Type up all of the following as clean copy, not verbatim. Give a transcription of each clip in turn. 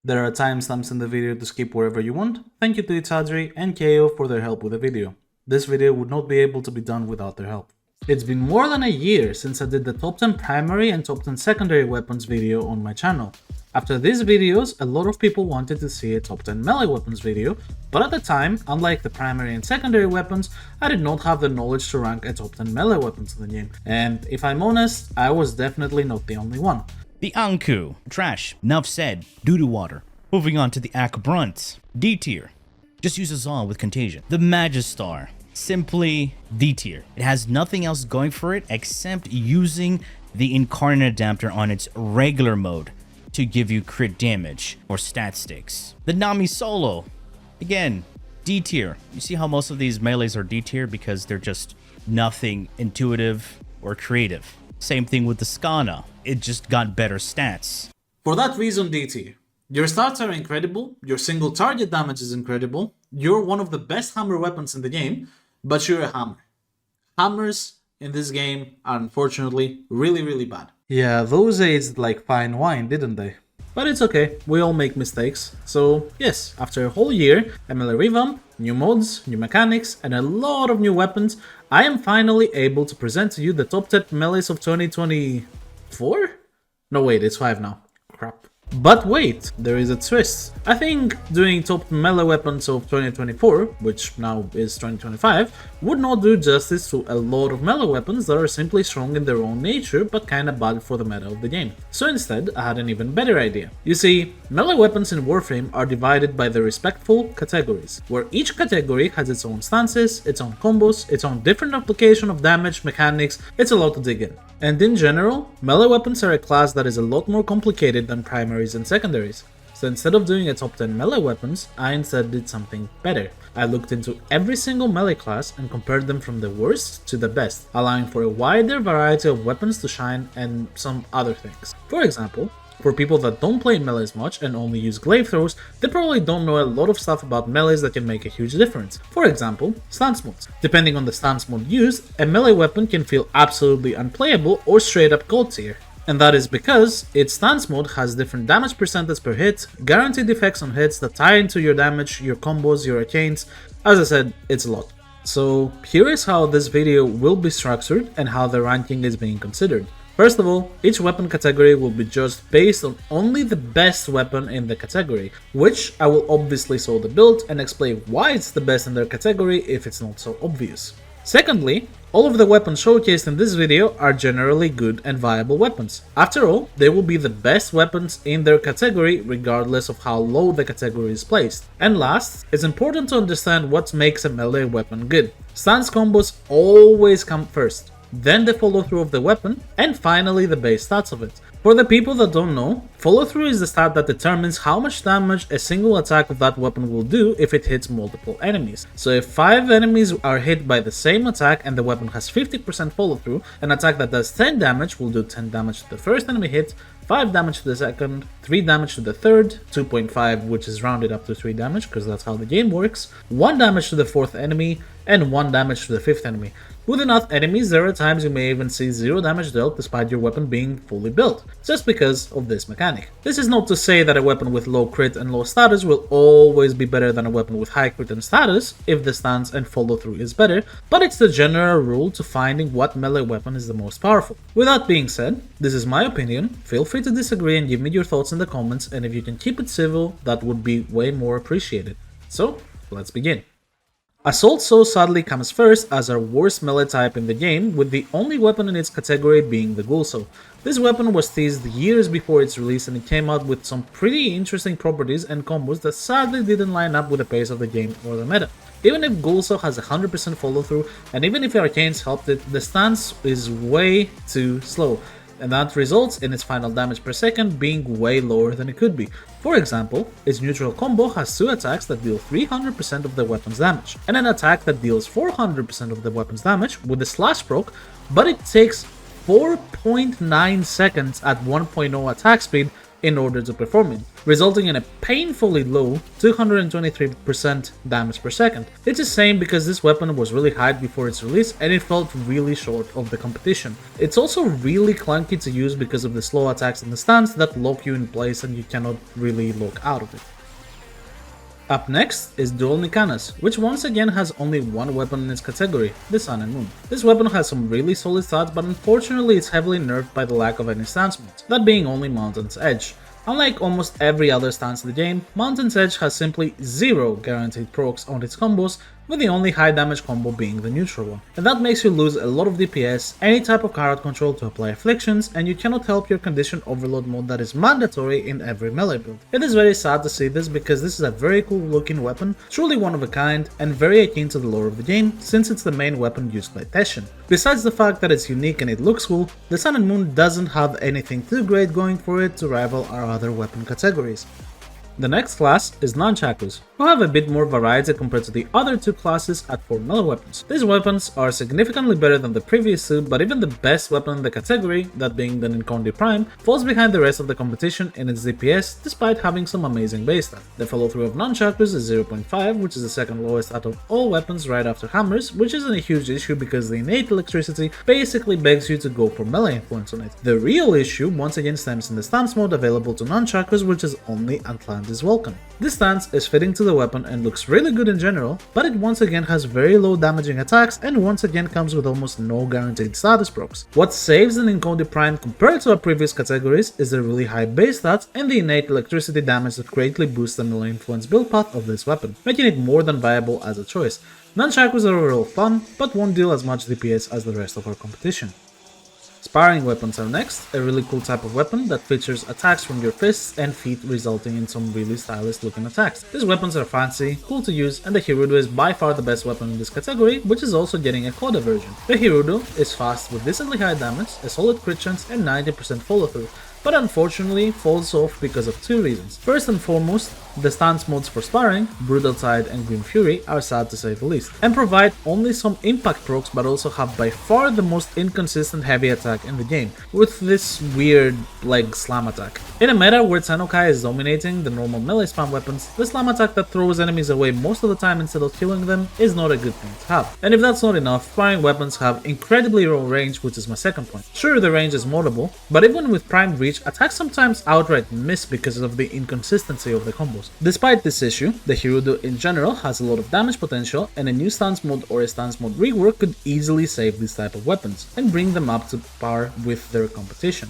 There are timestamps in the video to skip wherever you want. Thank you to Itadri and KO for their help with the video. This video would not be able to be done without their help. It's been more than a year since I did the top 10 primary and top 10 secondary weapons video on my channel. After these videos, a lot of people wanted to see a top 10 melee weapons video, but at the time, unlike the primary and secondary weapons, I did not have the knowledge to rank a top 10 melee weapons in the game, and if I'm honest, I was definitely not the only one. The Anku. Trash. Nuff said. Doo-doo water. Moving on to the Ak Brunt. D tier. Just use a Zaw with Contagion. The Magistar. Simply D tier. It has nothing else going for it except using the Incarnate Adapter on its regular mode to give you crit damage or stat sticks. The Nami Solo. Again, D tier. You see how most of these melees are D tier because they're just nothing intuitive or creative. Same thing with the Skana. It just got better stats. For that reason, DT. Your stats are incredible, your single target damage is incredible, you're one of the best hammer weapons in the game, but you're a hammer. Hammers in this game are unfortunately really bad. Yeah, those aged like fine wine, didn't they? But it's okay, we all make mistakes. So yes, after a whole year, a melee revamp, new mods, new mechanics, and a lot of new weapons, I am finally able to present to you the top 10 melees of 2024? No wait, it's 5 now. Crap. But wait, there is a twist. I think doing top melee weapons of 2024, which now is 2025, would not do justice to a lot of melee weapons that are simply strong in their own nature but kinda bad for the meta of the game. So instead, I had an even better idea. You see, melee weapons in Warframe are divided by the respectful categories, where each category has its own stances, its own combos, its own different application of damage, mechanics. It's a lot to dig in. And in general, melee weapons are a class that is a lot more complicated than primaries and secondaries. So instead of doing a top 10 melee weapons, I instead did something better. I looked into every single melee class and compared them from the worst to the best, allowing for a wider variety of weapons to shine and some other things. For example, for people that don't play melees much and only use glaive throws, they probably don't know a lot of stuff about melees that can make a huge difference. For example, stance modes. Depending on the stance mode used, a melee weapon can feel absolutely unplayable or straight up god tier. And that is because its stance mode has different damage percentage per hit, guaranteed effects on hits that tie into your damage, your combos, your arcanes. As I said, it's a lot. So here is how this video will be structured and how the ranking is being considered. First of all, each weapon category will be judged based on only the best weapon in the category, which I will obviously show the build and explain why it's the best in their category if it's not so obvious. Secondly, all of the weapons showcased in this video are generally good and viable weapons. After all, they will be the best weapons in their category regardless of how low the category is placed. And last, it's important to understand what makes a melee weapon good. Stance combos always come first, then the follow through of the weapon, and finally the base stats of it. For the people that don't know, follow through is the stat that determines how much damage a single attack of that weapon will do if it hits multiple enemies. So if 5 enemies are hit by the same attack and the weapon has 50% follow through, an attack that does 10 damage will do 10 damage to the first enemy hit, 5 damage to the second, 3 damage to the third, 2.5 which is rounded up to 3 damage because that's how the game works, 1 damage to the fourth enemy, and 1 damage to the fifth enemy. With enough enemies, there are times you may even see 0 damage dealt despite your weapon being fully built, just because of this mechanic. This is not to say that a weapon with low crit and low status will always be better than a weapon with high crit and status if the stance and follow through is better, but it's the general rule to finding what melee weapon is the most powerful. With that being said, this is my opinion, feel free to disagree and give me your thoughts in the comments, and if you can keep it civil, that would be way more appreciated. So, let's begin. Assault so sadly comes first as our worst melee type in the game, with the only weapon in its category being the Ghoulsaw. This weapon was teased years before its release and it came out with some pretty interesting properties and combos that sadly didn't line up with the pace of the game or the meta. Even if Ghoulsaw has 100% follow through, and even if arcanes helped it, the stance is way too slow, and that results in its final damage per second being way lower than it could be. For example, its neutral combo has 2 attacks that deal 300% of the weapon's damage, and an attack that deals 400% of the weapon's damage with a slash proc, but it takes 4.9 seconds at 1.0 attack speed in order to perform it, resulting in a painfully low 223% damage per second. It's a shame because this weapon was really hyped before its release and it felt really short of the competition. It's also really clunky to use because of the slow attacks in the stance that lock you in place and you cannot really lock out of it. Up next is Dual Nikanas, which once again has only one weapon in its category, the Sun and Moon. This weapon has some really solid stats, but unfortunately it's heavily nerfed by the lack of any stance modes, that being only Mountain's Edge. Unlike almost every other stance in the game, Mountain's Edge has simply zero guaranteed procs on its combos, with the only high damage combo being the neutral one. And that makes you lose a lot of DPS, any type of carrot control to apply afflictions, and you cannot help your condition overload mode that is mandatory in every melee build. It is very sad to see this because this is a very cool looking weapon, truly one of a kind, and very akin to the lore of the game since it's the main weapon used by Teshin. Besides the fact that it's unique and it looks cool, the Sun and Moon doesn't have anything too great going for it to rival our other weapon categories. The next class is Nunchakus, who have a bit more variety compared to the other two classes at 4 melee weapons. These weapons are significantly better than the previous two, but even the best weapon in the category, that being the Ninkondi Prime, falls behind the rest of the competition in its DPS despite having some amazing base stats. The follow through of Nunchakus is 0.5, which is the second lowest out of all weapons right after hammers, which isn't a huge issue because the innate electricity basically begs you to go for melee influence on it. The real issue once again stems in the stance mode available to Nunchakus, which is only unplanned is welcome. This stance is fitting to the weapon and looks really good in general, but it once again has very low damaging attacks and once again comes with almost no guaranteed status procs. What saves the Ninkondi Prime compared to our previous categories is the really high base stats and the innate electricity damage that greatly boosts the melee influence build path of this weapon, making it more than viable as a choice. Nunchakus are overall fun, but won't deal as much DPS as the rest of our competition. Sparring weapons are next, a really cool type of weapon that features attacks from your fists and feet resulting in some really stylish looking attacks. These weapons are fancy, cool to use, and the Hirudo is by far the best weapon in this category, which is also getting a Coda version. The Hirudo is fast with decently high damage, a solid crit chance and 90% follow through, but unfortunately falls off because of two reasons. First and foremost, the stance modes for Sparring, Brutal Tide and Grim Fury, are sad to say the least, and provide only some impact procs but also have by far the most inconsistent heavy attack in the game, with this weird leg slam attack. In a meta where Tenokai is dominating the normal melee spam weapons, the slam attack that throws enemies away most of the time instead of killing them is not a good thing to have. And if that's not enough, Sparring weapons have incredibly low range, which is my second point. Sure, the range is modable, but even with prime reach, attacks sometimes outright miss because of the inconsistency of the combos. Despite this issue, the Hirudo in general has a lot of damage potential, and a new stance mode or a stance mode rework could easily save this type of weapons and bring them up to par with their competition.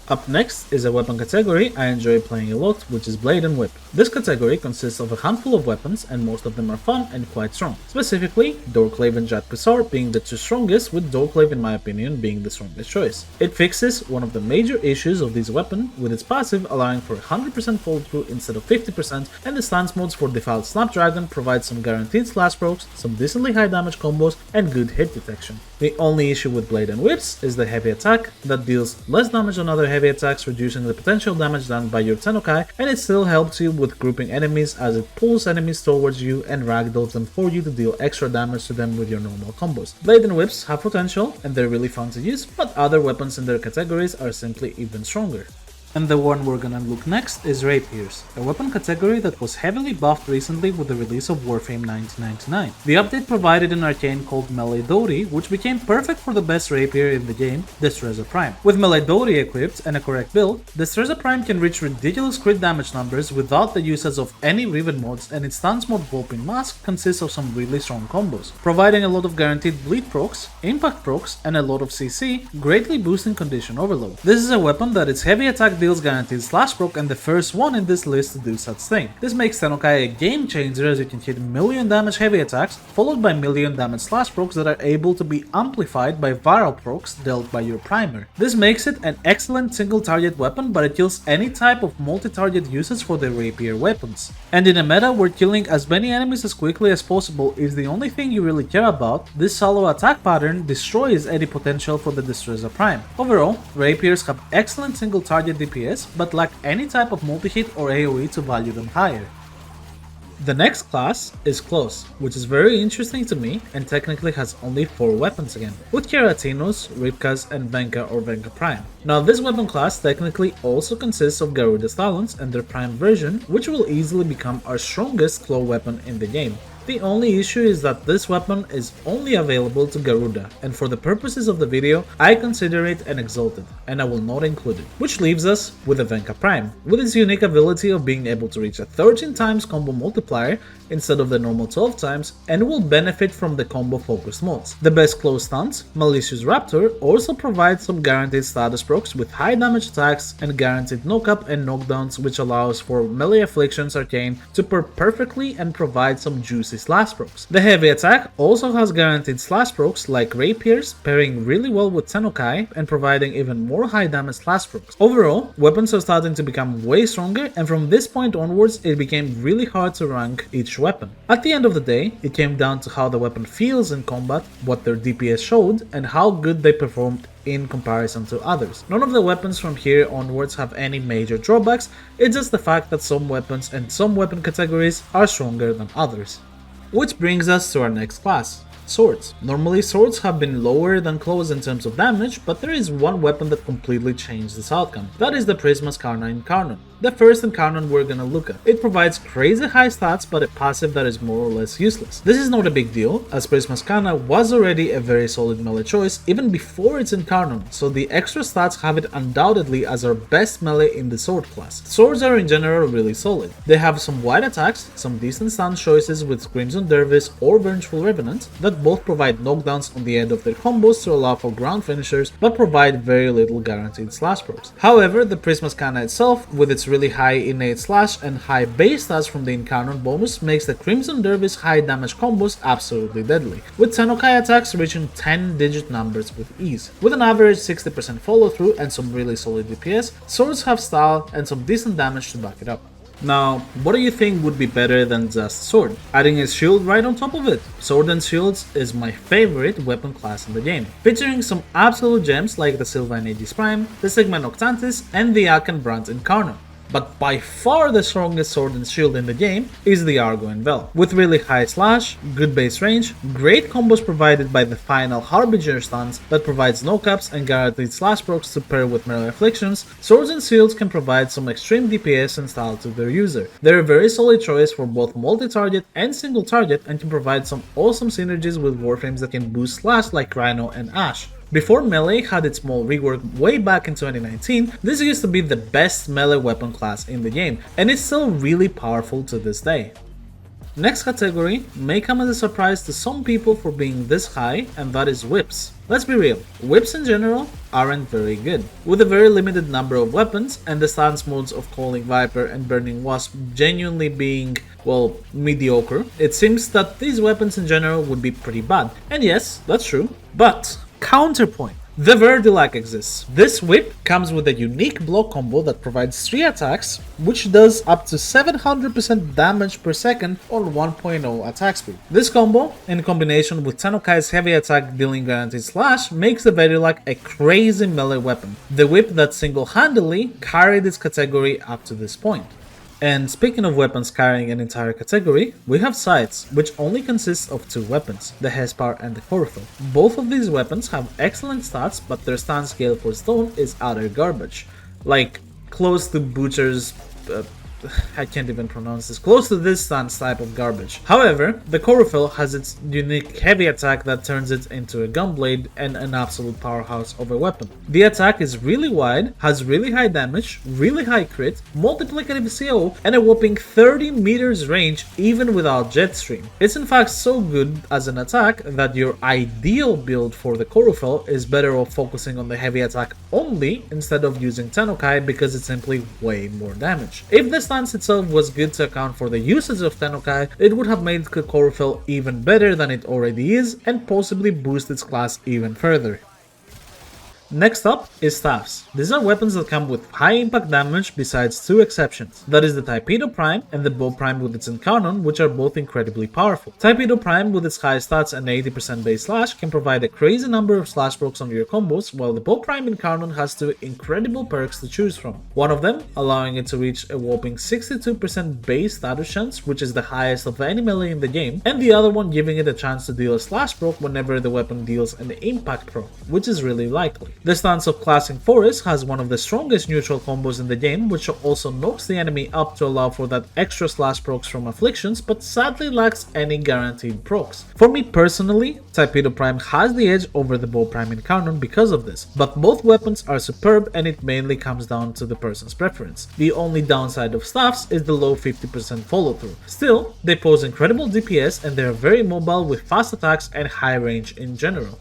Up next is a weapon category I enjoy playing a lot, which is Blade and Whip. This category consists of a handful of weapons and most of them are fun and quite strong. Specifically, Dorrclave and Jatpusar being the two strongest, with Dorrclave in my opinion being the strongest choice. It fixes one of the major issues of this weapon, with its passive allowing for 100% follow through instead of 50%, and the stance modes for Default Snapdragon provide some guaranteed slash procs, some decently high damage combos, and good hit detection. The only issue with Blade and Whips is the heavy attack that deals less damage than other heavy attacks, reducing the potential damage done by your Tenokai, and it still helps you with grouping enemies as it pulls enemies towards you and ragdolls them for you to deal extra damage to them with your normal combos. Blade and Whips have potential and they're really fun to use, but other weapons in their categories are simply even stronger. And the one we're gonna look next is Rapiers, a weapon category that was heavily buffed recently with the release of Warframe 1999. The update provided an arcane called Melee Dori, which became perfect for the best rapier in the game, Destreza Prime. With Melee Dori equipped and a correct build, Destreza Prime can reach ridiculous crit damage numbers without the usage of any Riven mods, and its stance mod Vulpin Mask consists of some really strong combos, providing a lot of guaranteed bleed procs, impact procs, and a lot of CC, greatly boosting condition overload. This is a weapon that its heavy attack deals guaranteed slash proc and the first one in this list to do such thing. This makes Tenokai a game changer as you can hit million damage heavy attacks followed by million damage slash procs that are able to be amplified by viral procs dealt by your primer. This makes it an excellent single target weapon, but it kills any type of multi-target usage for the rapier weapons. And in a meta where killing as many enemies as quickly as possible is the only thing you really care about, this solo attack pattern destroys any potential for the Destreza Prime. Overall, rapiers have excellent single target DPS, but lack any type of multi-hit or AoE to value them higher. The next class is Close, which is very interesting to me and technically has only 4 weapons again, with Keratinos, Ripkas, and Venka or Venka Prime. Now this weapon class technically also consists of Garuda's Talons and their Prime version, which will easily become our strongest claw weapon in the game. The only issue is that this weapon is only available to Garuda, and for the purposes of the video, I consider it an Exalted, and I will not include it. Which leaves us with the Venka Prime, with its unique ability of being able to reach a 13 times combo multiplier instead of the normal 12 times, and will benefit from the combo focused modes. The best close stance, Malicious Raptor, also provides some guaranteed status procs with high damage attacks and guaranteed knock-up and knockdowns, which allows for Melee Afflictions Arcane to pair perfectly and provide some juicy slash procs. The heavy attack also has guaranteed slash procs like Rapiers, pairing really well with Tenokai and providing even more high damage slash procs. Overall, weapons are starting to become way stronger, and from this point onwards it became really hard to rank each weapon. At the end of the day, it came down to how the weapon feels in combat, what their DPS showed, and how good they performed in comparison to others. None of the weapons from here onwards have any major drawbacks, it's just the fact that some weapons and some weapon categories are stronger than others. Which brings us to our next class, Swords. Normally swords have been lower than claws in terms of damage, but there is one weapon that completely changed this outcome. That is the Prisma Skana Incarnon. The first Incarnon we're gonna look at. It provides crazy high stats but a passive that is more or less useless. This is not a big deal, as Prisma Skana was already a very solid melee choice even before its Incarnon, so the extra stats have it undoubtedly as our best melee in the sword class. Swords are in general really solid. They have some wide attacks, some decent stance choices with Crimson Dervish or Vengeful Revenant that both provide knockdowns on the end of their combos to allow for ground finishers but provide very little guaranteed slash procs. However, the Prisma Skana itself, with its really high innate slash and high base stats from the Incarnon bonus, makes the Crimson Dervish high damage combos absolutely deadly, with Tenokai attacks reaching 10-digit numbers with ease. With an average 60% follow through and some really solid DPS, swords have style and some decent damage to back it up. Now, what do you think would be better than just sword? Adding a shield right on top of it. Sword and shields is my favorite weapon class in the game, featuring some absolute gems like the Sylvan Aegis Prime, the Sigma Noctantis, and the Aken Brand Incarnon. But by far the strongest sword and shield in the game is the Argo and Vel. With really high slash, good base range, great combos provided by the final Harbinger stance that provides no-caps and guaranteed slash procs to pair with melee afflictions, swords and shields can provide some extreme DPS and style to their user. They're a very solid choice for both multi-target and single target and can provide some awesome synergies with Warframes that can boost slash like Rhino and Ash. Before Melee had its small rework way back in 2019, this used to be the best melee weapon class in the game, and it's still really powerful to this day. Next category may come as a surprise to some people for being this high, and that is whips. Let's be real, whips in general aren't very good. With a very limited number of weapons and the stance modes of Calling Viper and Burning Wasp genuinely being, well, mediocre, it seems that these weapons in general would be pretty bad. And yes, that's true, but counterpoint. The Verdilac exists. This whip comes with a unique block combo that provides 3 attacks, which does up to 700% damage per second on 1.0 attack speed. This combo, in combination with Tenokai's heavy attack dealing guaranteed slash, makes the Verdilac a crazy melee weapon, the whip that single-handedly carried its category up to this point. And speaking of weapons carrying an entire category, we have Scythes, which only consists of 2 weapons, the Hespar and the Corufell. Both of these weapons have excellent stats, but their stance scale for stone is utter garbage. Like, close to Butcher's... I can't even pronounce this. Close to this stance type of garbage. However, the Corufell has its unique heavy attack that turns it into a gunblade and an absolute powerhouse of a weapon. The attack is really wide, has really high damage, really high crit, multiplicative CO, and a whopping 30 meters range even without Jetstream. It's in fact so good as an attack that your ideal build for the Corufell is better off focusing on the heavy attack only instead of using Tenokai because it's simply way more damage. If the stance itself was good to account for the usage of Tenokai, it would have made the Corufell even better than it already is and possibly boost its class even further. Next up is staffs. These are weapons that come with high impact damage besides two exceptions. That is the Tipedo Prime and the Bow Prime with its Incarnon, which are both incredibly powerful. Tipedo Prime with its high stats and 80% base slash can provide a crazy number of slash procs on your combos, while the Bow Prime Incarnon has two incredible perks to choose from. One of them allowing it to reach a whopping 62% base status chance, which is the highest of any melee in the game, and the other one giving it a chance to deal a slash proc whenever the weapon deals an impact proc, which is really likely. The stance of Clashing Forest has one of the strongest neutral combos in the game, which also knocks the enemy up to allow for that extra slash procs from afflictions, but sadly lacks any guaranteed procs. For me personally, Tipedo Prime has the edge over the Bow Prime Incarnon because of this, but both weapons are superb and it mainly comes down to the person's preference. The only downside of staffs is the low 50% follow through. Still, they pose incredible DPS and they are very mobile with fast attacks and high range in general.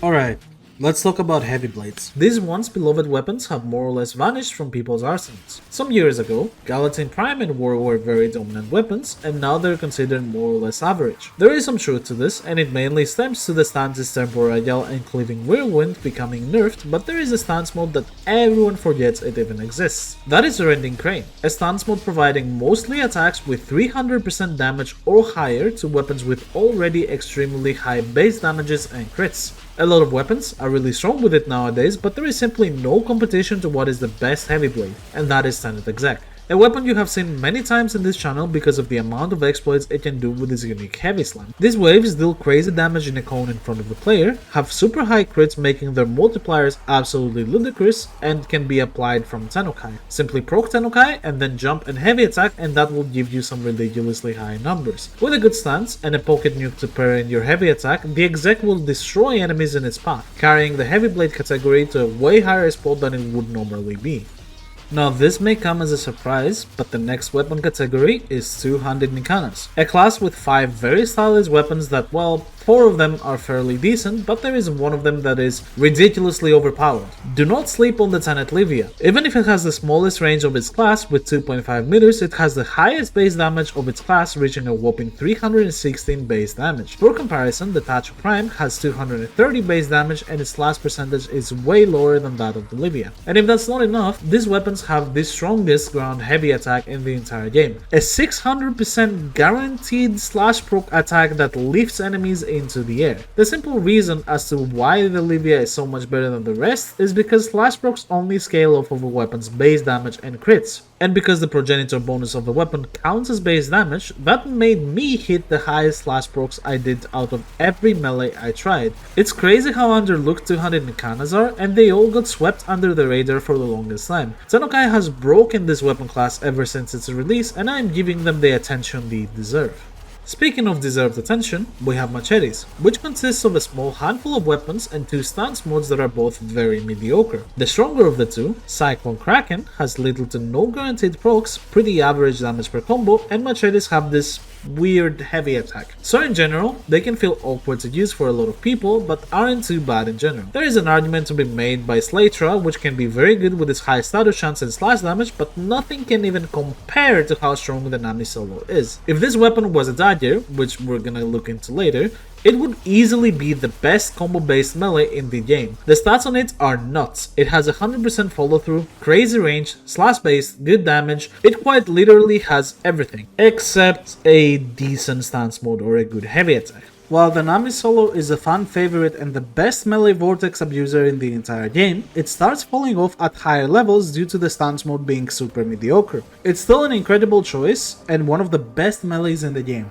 Alright, let's talk about heavy blades. These once beloved weapons have more or less vanished from people's arsenals. Some years ago, Gallatin Prime and War were very dominant weapons, and now they're considered more or less average. There is some truth to this, and it mainly stems to the stances Temporal and Cleaving Whirlwind becoming nerfed, but there is a stance mode that everyone forgets it even exists. That is Rending Crane, a stance mode providing mostly attacks with 300% damage or higher to weapons with already extremely high base damages and crits. A lot of weapons are really strong with it nowadays, but there is simply no competition to what is the best heavy blade, and that is Tenet Exec. A weapon you have seen many times in this channel because of the amount of exploits it can do with its unique heavy slam. These waves deal crazy damage in a cone in front of the player, have super high crits making their multipliers absolutely ludicrous, and can be applied from Tennokai. Simply proc Tennokai and then jump and heavy attack, and that will give you some ridiculously high numbers. With a good stance and a pocket nuke to pair in your heavy attack, the Exec will destroy enemies in its path, carrying the heavy blade category to a way higher spot than it would normally be. Now this may come as a surprise, but the next weapon category is two-handed Nikanas, a class with 5 very stylish weapons that, well, 4 of them are fairly decent, but there is one of them that is ridiculously overpowered. Do not sleep on the Tenet Livia. Even if it has the smallest range of its class with 2.5 meters, it has the highest base damage of its class, reaching a whopping 316 base damage. For comparison, the Tacho Prime has 230 base damage and its last percentage is way lower than that of the Livia. And if that's not enough, these weapons have the strongest ground heavy attack in the entire game. A 600% guaranteed slash proc attack that lifts enemies into the air. The simple reason as to why the Livia is so much better than the rest is because slash procs only scale off of a weapon's base damage and crits. And because the progenitor bonus of the weapon counts as base damage, that made me hit the highest slash procs I did out of every melee I tried. It's crazy how underlooked 200 Nikanas are, and they all got swept under the radar for the longest time. Tennokai has broken this weapon class ever since its release, and I am giving them the attention they deserve. Speaking of deserved attention, we have Machetes, which consists of a small handful of weapons and 2 stance modes that are both very mediocre. The stronger of the two, Cyclone Kraken, has little to no guaranteed procs, pretty average damage per combo, and Machetes have this weird heavy attack. So in general, they can feel awkward to use for a lot of people, but aren't too bad in general. There is an argument to be made by Slaytra, which can be very good with its high status chance and slash damage, but nothing can even compare to how strong the Nami solo is. If this weapon was a Dagger, which we're gonna look into later, it would easily be the best combo-based melee in the game. The stats on it are nuts. It has 100% follow-through, crazy range, slash-based, good damage. It quite literally has everything, except a decent stance mode or a good heavy attack. While the Nami solo is a fan favorite and the best melee vortex abuser in the entire game, it starts falling off at higher levels due to the stance mode being super mediocre. It's still an incredible choice and one of the best melees in the game.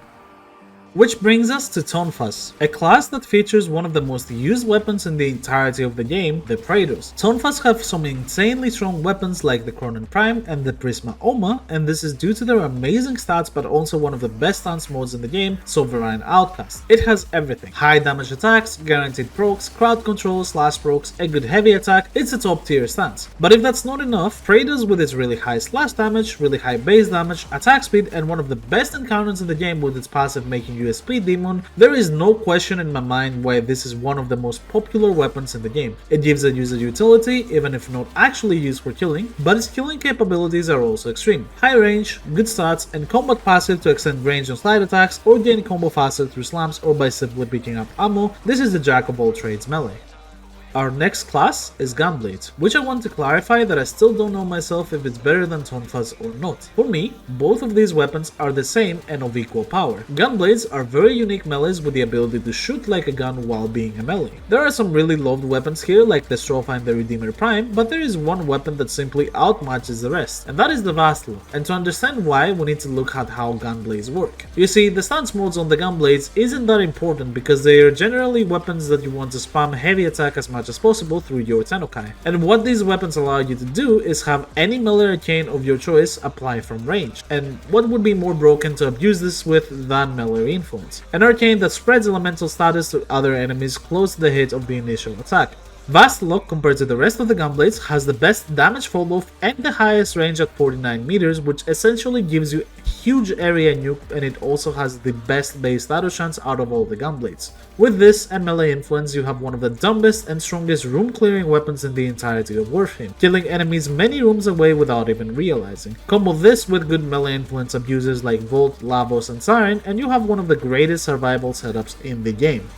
Which brings us to Tonfas, a class that features one of the most used weapons in the entirety of the game, the Praedos. Tonfas have some insanely strong weapons like the Cronen Prime and the Prisma Oma, and this is due to their amazing stats but also one of the best stance modes in the game, Sovereign Outcast. It has everything: high damage attacks, guaranteed procs, crowd control, slash procs, a good heavy attack. It's a top tier stance. But if that's not enough, Praedos with its really high slash damage, really high base damage, attack speed, and one of the best encounters in the game with its passive making you a speed demon, there is no question in my mind why this is one of the most popular weapons in the game. It gives a user utility, even if not actually used for killing, but its killing capabilities are also extreme. High range, good stats, and combat passive to extend range on slide attacks or gain combo faster through slams or by simply picking up ammo. This is the jack of all trades melee. Our next class is Gunblades, which I want to clarify that I still don't know myself if it's better than Tonfas or not. For me, both of these weapons are the same and of equal power. Gunblades are very unique melees with the ability to shoot like a gun while being a melee. There are some really loved weapons here like the Destreza and the Redeemer Prime, but there is one weapon that simply outmatches the rest, and that is the Vastilok. And to understand why, we need to look at how Gunblades work. You see, the stance modes on the Gunblades isn't that important because they are generally weapons that you want to spam heavy attack as much as possible through your Tenokai. And what these weapons allow you to do is have any melee arcane of your choice apply from range. And what would be more broken to abuse this with than melee influence? An arcane that spreads elemental status to other enemies close to the hit of the initial attack. Vastilok, compared to the rest of the Gunblades, has the best damage fall-off and the highest range at 49 meters, which essentially gives you a huge area nuke, and it also has the best base status chance out of all the Gunblades. With this and melee influence, you have one of the dumbest and strongest room clearing weapons in the entirety of Warframe, killing enemies many rooms away without even realizing. Combo this with good melee influence abusers like Volt, Lavos and Siren, and you have one of the greatest survival setups in the game.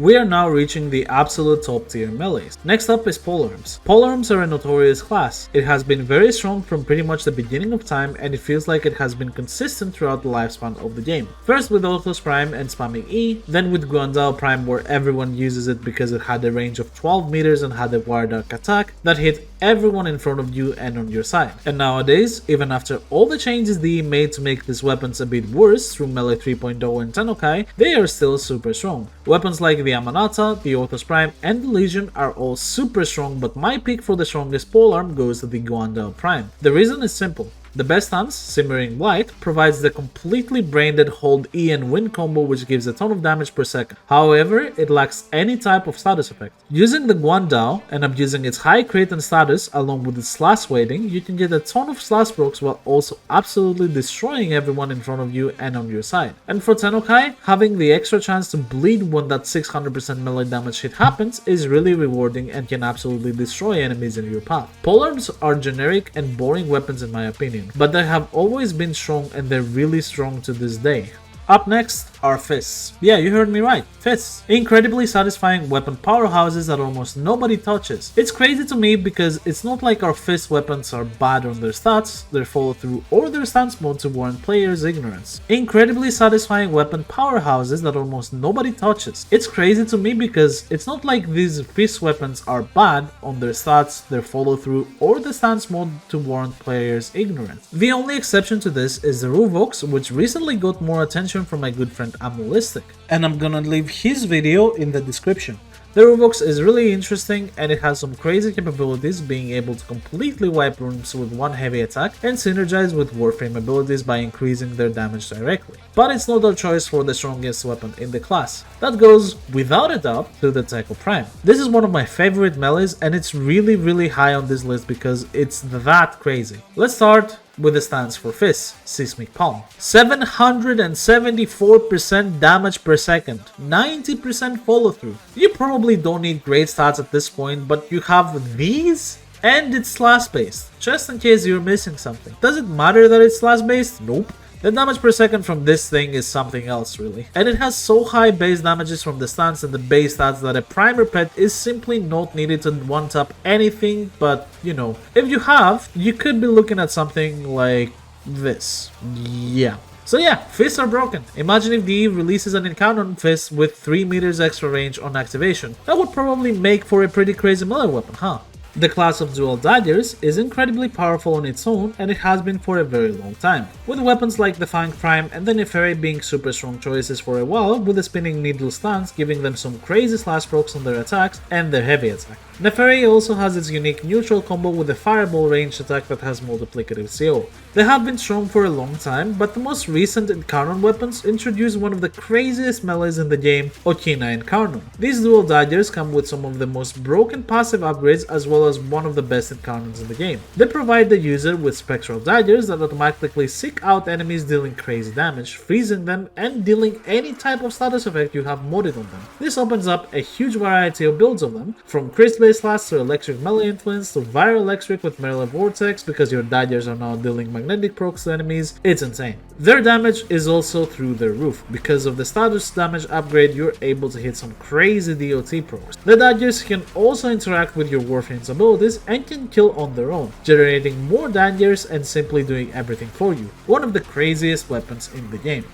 We are now reaching the absolute top tier melees. Next up is Polearms. Polearms are a notorious class. It has been very strong from pretty much the beginning of time, and it feels like it has been consistent throughout the lifespan of the game. First with Orthos Prime and spamming E, then with Guandao Prime where everyone uses it because it had a range of 12 meters and had a Wardic attack that hit everyone in front of you and on your side. And nowadays, even after all the changes DE made to make these weapons a bit worse through Melee 3.0 and Tenokai, they are still super strong. Weapons like the Amanata, the Orthos Prime and the Legion are all super strong, but my pick for the strongest polearm goes to the Guandao Prime. The reason is simple. The best stance, Simmering Light, provides the completely brain-dead hold E and win combo which gives a ton of damage per second. However, it lacks any type of status effect. Using the Guandao and abusing its high crit and status along with its slash weighting, you can get a ton of slash procs while also absolutely destroying everyone in front of you and on your side. And for Tenokai, having the extra chance to bleed when that 600% melee damage hit happens is really rewarding and can absolutely destroy enemies in your path. Polearms are generic and boring weapons in my opinion, but they have always been strong and they're really strong to this day. Up next are fists. Yeah, you heard me right, fists. Incredibly satisfying weapon powerhouses that almost nobody touches. It's crazy to me because it's not like our fist weapons are bad on their stats, their follow through or their stance mode to warrant players' ignorance. Incredibly satisfying weapon powerhouses that almost nobody touches. It's crazy to me because it's not like these fist weapons are bad on their stats, their follow through or the stance mode to warrant players' ignorance. The only exception to this is the Ruvox, which recently got more attention from my good friend Amulistic, and I'm gonna leave his video in the description. The Ruvox is really interesting and it has some crazy capabilities, being able to completely wipe rooms with one heavy attack and synergize with Warframe abilities by increasing their damage directly. But it's not our choice for the strongest weapon in the class. That goes, without a doubt, to the Tekko Prime. This is one of my favorite melees and it's really high on this list because it's that crazy. Let's start with the stance for fists, Seismic Palm. 774% damage per second, 90% follow through. You probably don't need great stats at this point, but you have these? And it's slash based, just in case you're missing something. Does it matter that it's slash based? Nope. The damage per second from this thing is something else really. And it has so high base damages from the stance and the base stats that a primer pet is simply not needed to one-tap anything, but you know, if you have, you could be looking at something like this. Yeah. So yeah, fists are broken. Imagine if DE releases an encounter on fist with 3 meters extra range on activation. That would probably make for a pretty crazy melee weapon, huh? The class of dual daggers is incredibly powerful on its own, and it has been for a very long time, with weapons like the Fang Prime and the Neferi being super strong choices for a while, with the spinning needle stance giving them some crazy slash procs on their attacks and their heavy attack. Neferi also has its unique neutral combo with a fireball ranged attack that has multiplicative CO. They have been strong for a long time, but the most recent Incarnon weapons introduced one of the craziest melees in the game, Okina Incarnon. These dual daggers come with some of the most broken passive upgrades as well as one of the best Incarnons in the game. They provide the user with spectral daggers that automatically seek out enemies dealing crazy damage, freezing them and dealing any type of status effect you have modded on them. This opens up a huge variety of builds of them, from crit melee slash to electric melee influence to viral electric with melee vortex because your daggers are now dealing magnetic procs to enemies. It's insane. Their damage is also through the roof. Because of the status damage upgrade, you're able to hit some crazy DOT procs. The daggers can also interact with your Warframe's abilities and can kill on their own, generating more daggers and simply doing everything for you. One of the craziest weapons in the game.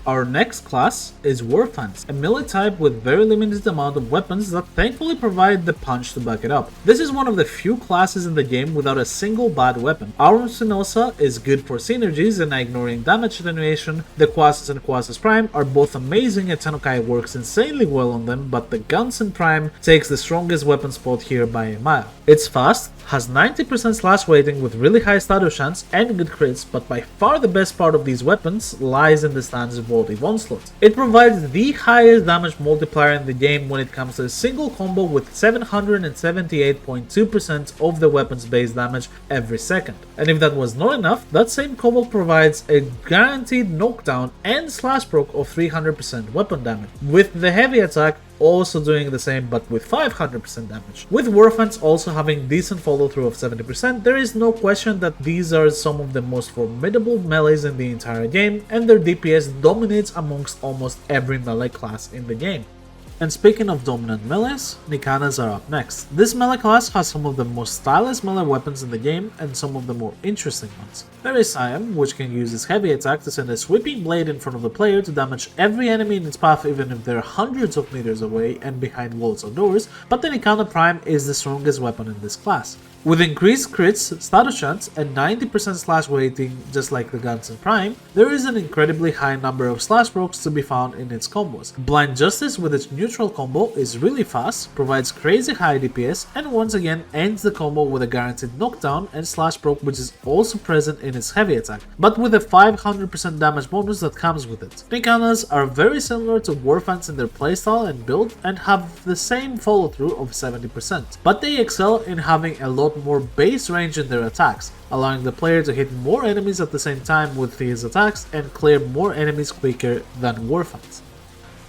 Our next class is Warfans, a melee type with very limited amount of weapons that thankfully provide the punch to back it up. This is one of the few classes in the game without a single bad weapon. Our Sinosa is good for synergies and ignoring damage attenuation. The Quasis and Quasis Prime are both amazing and Tenokai works insanely well on them, but the Gunsen Prime takes the strongest weapon spot here by a mile. It's fast, has 90% slash rating with really high status chance and good crits, but by far the best part of these weapons lies in the stance of Votive Onslaught. It provides the highest damage multiplier in the game when it comes to a single combo with 778.2% of the weapon's base damage every second. And if that was not enough, that same combo provides a guaranteed knockdown and slash proc of 300% weapon damage, with the heavy attack also doing the same but with 500% damage. With Warfans also having decent follow through of 70%, there is no question that these are some of the most formidable melees in the entire game, and their DPS dominates amongst almost every melee class in the game. And speaking of dominant melees, Nikanas are up next. This melee class has some of the most stylish melee weapons in the game and some of the more interesting ones. There is Siam, which can use its heavy attack to send a sweeping blade in front of the player to damage every enemy in its path even if they're hundreds of meters away and behind walls or doors, but the Nikana Prime is the strongest weapon in this class. With increased crits, status chance, and 90% slash rating just like the Gunsen Prime, there is an incredibly high number of slash procs to be found in its combos. Blind Justice with its neutral combo is really fast, provides crazy high DPS, and once again ends the combo with a guaranteed knockdown and slash proc which is also present in its heavy attack, but with a 500% damage bonus that comes with it. Nikanas are very similar to Warfans in their playstyle and build and have the same follow through of 70%, but they excel in having a lot more base range in their attacks, allowing the player to hit more enemies at the same time with his attacks and clear more enemies quicker than Warfans.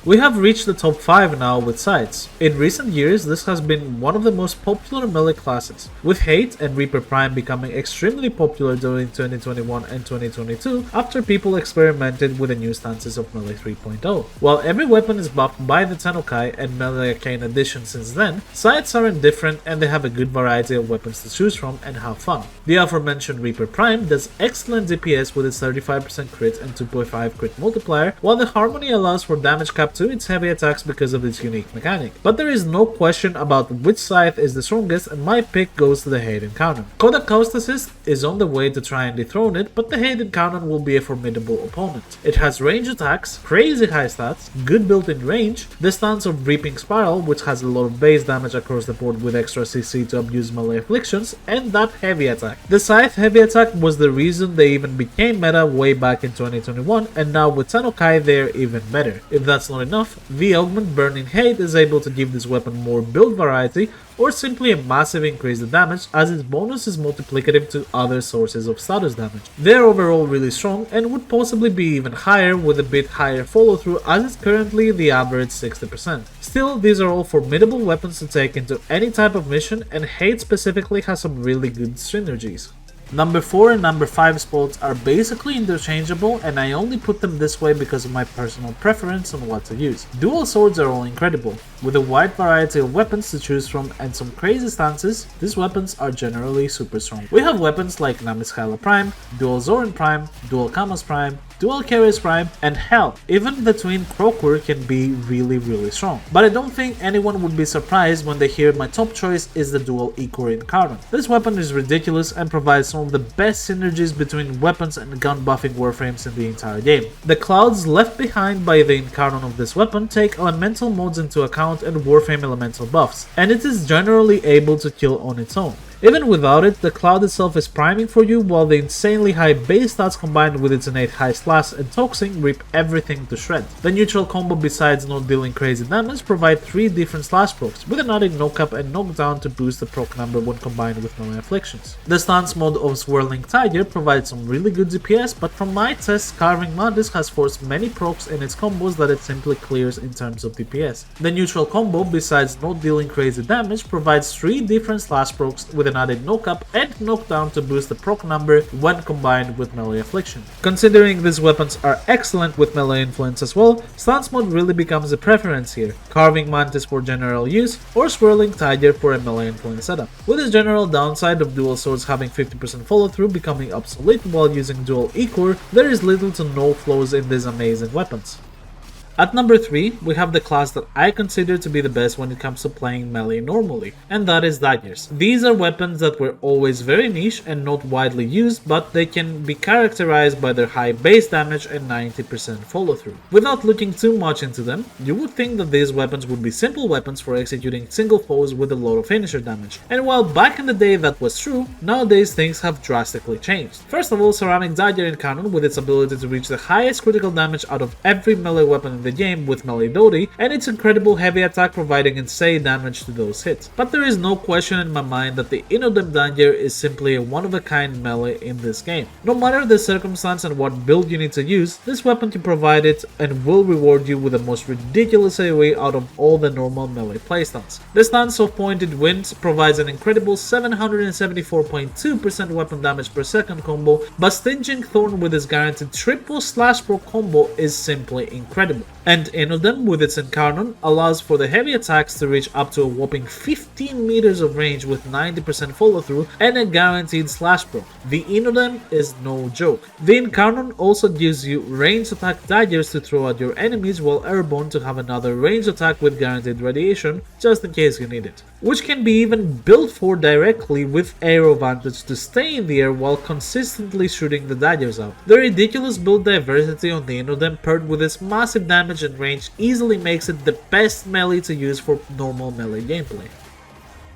We have reached the top 5 now with Scythes. In recent years, this has been one of the most popular melee classes, with Hate and Reaper Prime becoming extremely popular during 2021 and 2022 after people experimented with the new stances of Melee 3.0. While every weapon is buffed by the Tenokai and Melee Arcane Edition since then, Scythes are indifferent and they have a good variety of weapons to choose from and have fun. The aforementioned Reaper Prime does excellent DPS with its 35% crit and 2.5 crit multiplier, while the Harmony allows for damage cap to its heavy attacks because of its unique mechanic. But there is no question about which scythe is the strongest, and my pick goes to the Hate Encounter. Kodak Caustasis is on the way to try and dethrone it, but the Hate Encounter will be a formidable opponent. It has range attacks, crazy high stats, good built-in range, the stance of Reaping Spiral, which has a lot of base damage across the board with extra CC to abuse melee afflictions, and that heavy attack. The scythe heavy attack was the reason they even became meta way back in 2021, and now with Tenokai they're even better. If that's not enough, the augment Burning Hate is able to give this weapon more build variety or simply a massive increase in damage as its bonus is multiplicative to other sources of status damage. They're overall really strong and would possibly be even higher with a bit higher follow through as it's currently the average 60%. Still, these are all formidable weapons to take into any type of mission, and Hate specifically has some really good synergies. Number 4 and number 5 spots are basically interchangeable, and I only put them this way because of my personal preference on what to use. Dual swords are all incredible. With a wide variety of weapons to choose from and some crazy stances, these weapons are generally super strong. We have weapons like Nami's Hyla Prime, Dual Zoran Prime, Dual Kamas Prime, Dual Carriers Prime, and hell, even the Twin Croaker can be really strong. But I don't think anyone would be surprised when they hear my top choice is the Dual Icor Incarnon. This weapon is ridiculous and provides some of the best synergies between weapons and gun buffing warframes in the entire game. The clouds left behind by the Incarnon of this weapon take elemental modes into account and warframe elemental buffs, and it is generally able to kill on its own. Even without it, the Cloud itself is priming for you, while the insanely high base stats combined with its innate high slash and toxing rip everything to shreds. The neutral combo, besides not dealing crazy damage, provide 3 different slash procs, with an added knock-up and knockdown to boost the proc number when combined with melee afflictions. The stance mode of Swirling Tiger provides some really good DPS, but from my tests, Carving Mantis has forced many procs in its combos that it simply clears in terms of DPS. The neutral combo, besides not dealing crazy damage, provides 3 different slash procs with an added knock-up and knockdown to boost the proc number when combined with melee affliction. Considering these weapons are excellent with melee influence as well, stance mode really becomes a preference here, Carving Mantis for general use or Swirling Tiger for a melee influence setup, with the general downside of dual swords having 50% follow through becoming obsolete while using dual E-core. There is little to no flaws in these amazing weapons. At number 3, we have the class that I consider to be the best when it comes to playing melee normally, and that is Daggers. These are weapons that were always very niche and not widely used, but they can be characterized by their high base damage and 90% follow through. Without looking too much into them, you would think that these weapons would be simple weapons for executing single foes with a lot of finisher damage. And while back in the day that was true, nowadays things have drastically changed. First of all, Ceramic Dagger in canon, with its ability to reach the highest critical damage out of every melee weapon in the game with melee Dodi, and its incredible heavy attack providing insane damage to those hits. But there is no question in my mind that the Innodem Dagger is simply a one-of-a-kind melee in this game. No matter the circumstance and what build you need to use, this weapon can provide it and will reward you with the most ridiculous AoE out of all the normal melee playstyles. The stance of Pointed Winds provides an incredible 774.2% weapon damage per second combo, but Stinging Thorn with its guaranteed triple slash pro combo is simply incredible. And Innodem, with its Incarnon, allows for the heavy attacks to reach up to a whopping 15 meters of range with 90% follow through and a guaranteed slash proc. The Innodem is no joke. The Incarnon also gives you ranged attack daggers to throw at your enemies, while Airborne to have another ranged attack with guaranteed radiation just in case you need it, which can be even built for directly with Aero Vantage to stay in the air while consistently shooting the daggers out. The ridiculous build diversity on the Innodem paired with its massive damage and range easily makes it the best melee to use for normal melee gameplay.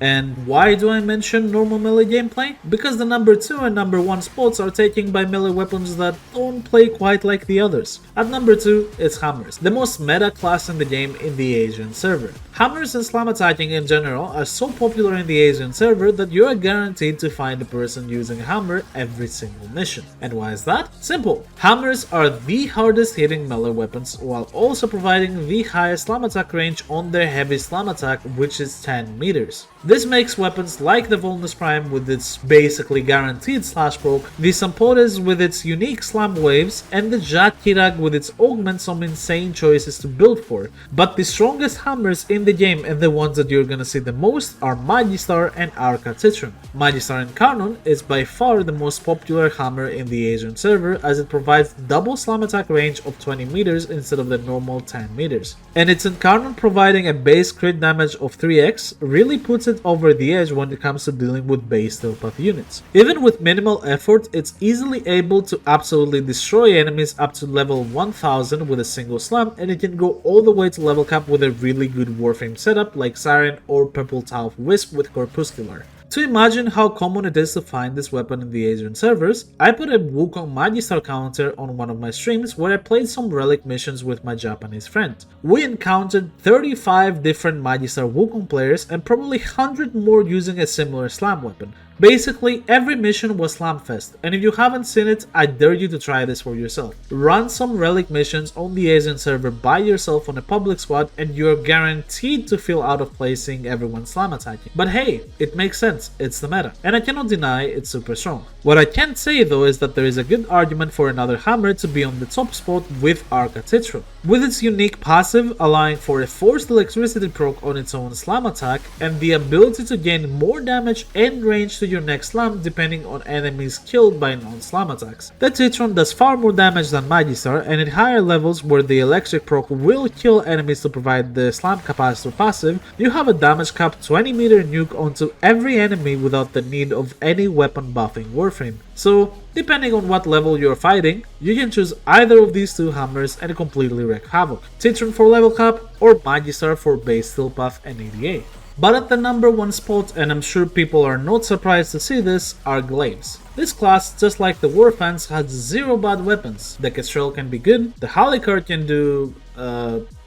And why do I mention normal melee gameplay? Because the number 2 and number 1 spots are taken by melee weapons that don't play quite like the others. At number 2, it's Hammers, the most meta class in the game in the Asian server. Hammers and slam attacking in general are so popular in the Asian server that you are guaranteed to find a person using a hammer every single mission. And why is that? Simple. Hammers are the hardest hitting melee weapons while also providing the highest slam attack range on their heavy slam attack, which is 10 meters. This makes weapons like the Volnus Prime with its basically guaranteed slash proc, the Sampotes with its unique slam waves, and the Jat Kirag with its augment some insane choices to build for. But the strongest hammers in the game and the ones that you're gonna see the most are Magistar and Arca Titron. Magistar Incarnon is by far the most popular hammer in the Asian server, as it provides double slam attack range of 20 meters instead of the normal 10 meters. And its Incarnon providing a base crit damage of 3x really puts it over the edge when it comes to dealing with base telepath units. Even with minimal effort, it's easily able to absolutely destroy enemies up to level 1000 with a single slam, and it can go all the way to level cap with a really good Warframe setup like Siren or Purple Tau Wisp with Corpuscular. To imagine how common it is to find this weapon in the Asian servers, I put a Wukong Magistar counter on one of my streams where I played some relic missions with my Japanese friend. We encountered 35 different Magistar Wukong players and probably 100 more using a similar slam weapon. Basically, every mission was Slamfest, and if you haven't seen it, I dare you to try this for yourself. Run some relic missions on the Asian server by yourself on a public squad and you're guaranteed to feel out of place seeing everyone slam attacking. But hey, it makes sense, it's the meta, and I cannot deny it's super strong. What I can't say though is that there is a good argument for another hammer to be on the top spot with Arca Titro. With its unique passive allowing for a forced electricity proc on its own slam attack and the ability to gain more damage and range to your next slam depending on enemies killed by non-slam attacks. The Titron does far more damage than Magistar, and at higher levels where the electric proc will kill enemies to provide the slam capacitor passive, you have a damage cap 20 meter nuke onto every enemy without the need of any weapon buffing Warframe. So, depending on what level you're fighting, you can choose either of these two hammers and completely wreak havoc. Titron for level cap or Magistar for base Steelpath and ADA. But at the number 1 spot, and I'm sure people are not surprised to see this, are Glaives. This class, just like the Warfans, has 0 bad weapons. The Kestrel can be good, the Halikard can do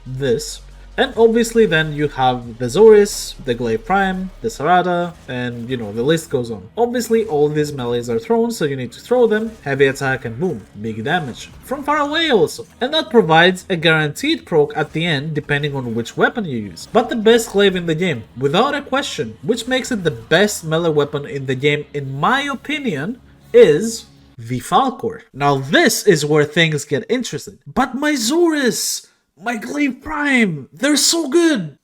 this, and obviously then you have the Zoris, the Glaive Prime, the Sarada, and you know, the list goes on. Obviously all these melees are thrown, so you need to throw them, heavy attack and boom, big damage. From far away also. And that provides a guaranteed proc at the end depending on which weapon you use. But the best glaive in the game, without a question, which makes it the best melee weapon in the game in my opinion, is the Falcor. Now this is where things get interesting. But my Zoris! My Glaive Prime! They're so good!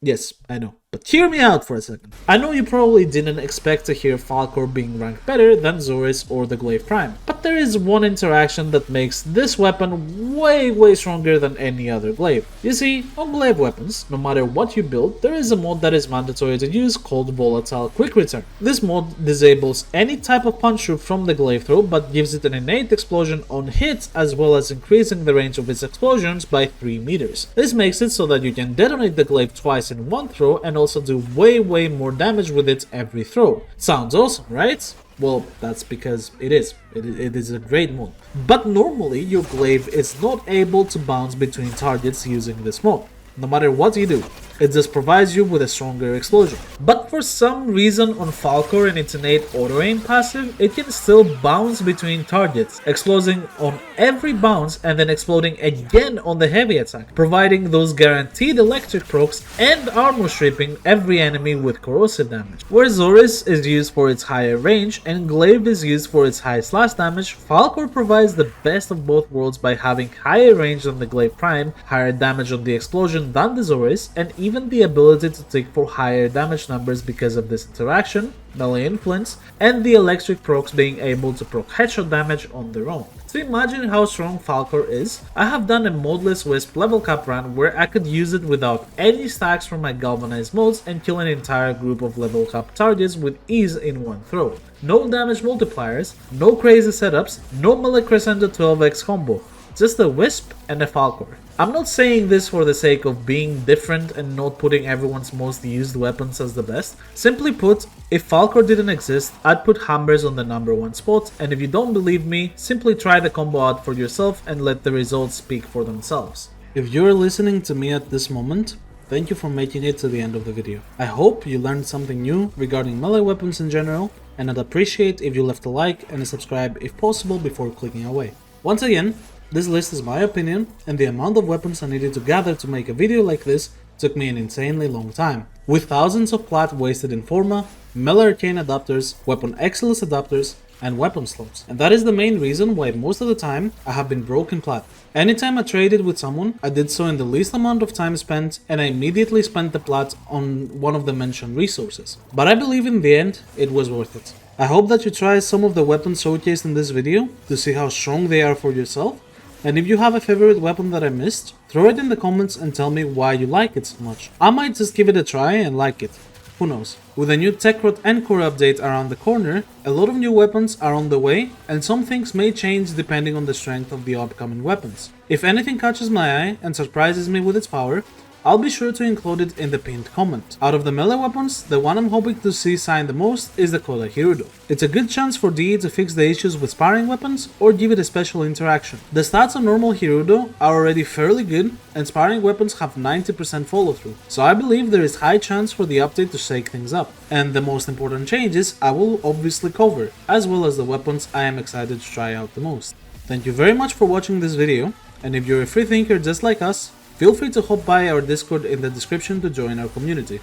Yes, I know. But hear me out for a second. I know you probably didn't expect to hear Falcor being ranked better than Zoris or the Glaive Prime, but there is one interaction that makes this weapon way stronger than any other glaive. You see, on glaive weapons, no matter what you build, there is a mod that is mandatory to use called Volatile Quick Return. This mod disables any type of punch through from the glaive throw, but gives it an innate explosion on hit, as well as increasing the range of its explosions by 3 meters. This makes it so that you can detonate the glaive twice in one throw and also do way more damage with it every throw. Sounds awesome, right? Well, that's because it is. It is a great mod. But normally your glaive is not able to bounce between targets using this mod. No matter what you do, it just provides you with a stronger explosion. But for some reason on Falcor and its innate auto-aim passive, it can still bounce between targets, exploding on every bounce and then exploding again on the heavy attack, providing those guaranteed electric procs and armor stripping every enemy with corrosive damage. Where Zoris is used for its higher range and Glaive is used for its high slash damage, Falcor provides the best of both worlds by having higher range than the Glaive Prime, higher damage on the explosion than the Zoris, and even the ability to tick for higher damage numbers because of this interaction, melee influence, and the electric procs being able to proc headshot damage on their own. To imagine how strong Falcor is, I have done a modless Wisp level cap run where I could use it without any stacks from my galvanized modes and kill an entire group of level cap targets with ease in one throw. No damage multipliers, no crazy setups, no melee crescendo 12x combo. Just a Wisp and a Falcor. I'm not saying this for the sake of being different and not putting everyone's most used weapons as the best. Simply put, if Falcor didn't exist, I'd put hammers on the number 1 spot, and if you don't believe me, simply try the combo out for yourself and let the results speak for themselves. If you're listening to me at this moment, thank you for making it to the end of the video. I hope you learned something new regarding melee weapons in general, and I'd appreciate if you left a like and a subscribe if possible before clicking away. Once again, this list is my opinion, and the amount of weapons I needed to gather to make a video like this took me an insanely long time, with thousands of plat wasted in Forma, melee arcane adapters, weapon excellence adapters, and weapon slots. And that is the main reason why most of the time I have been broke in plat. Anytime I traded with someone, I did so in the least amount of time spent, and I immediately spent the plat on one of the mentioned resources. But I believe in the end, it was worth it. I hope that you try some of the weapons showcased in this video to see how strong they are for yourself. And if you have a favorite weapon that I missed, throw it in the comments and tell me why you like it so much. I might just give it a try and like it. Who knows? With a new Tekrot and core update around the corner, a lot of new weapons are on the way, and some things may change depending on the strength of the upcoming weapons. If anything catches my eye and surprises me with its power, I'll be sure to include it in the pinned comment. Out of the melee weapons, the one I'm hoping to see sign the most is the Scythes Hate. It's a good chance for DE to fix the issues with sparring weapons or give it a special interaction. The stats on normal Hirudo are already fairly good, and sparring weapons have 90% follow through, so I believe there is high chance for the update to shake things up. And the most important changes I will obviously cover, as well as the weapons I am excited to try out the most. Thank you very much for watching this video, and if you're a free thinker just like us, feel free to hop by our Discord in the description to join our community.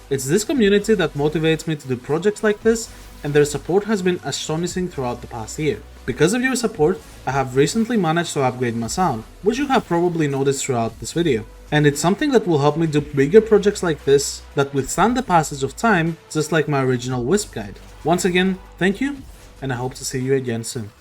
It's this community that motivates me to do projects like this, and their support has been astonishing throughout the past year. Because of your support, I have recently managed to upgrade my sound, which you have probably noticed throughout this video. And it's something that will help me do bigger projects like this that withstand the passage of time, just like my original Wisp guide. Once again, thank you, and I hope to see you again soon.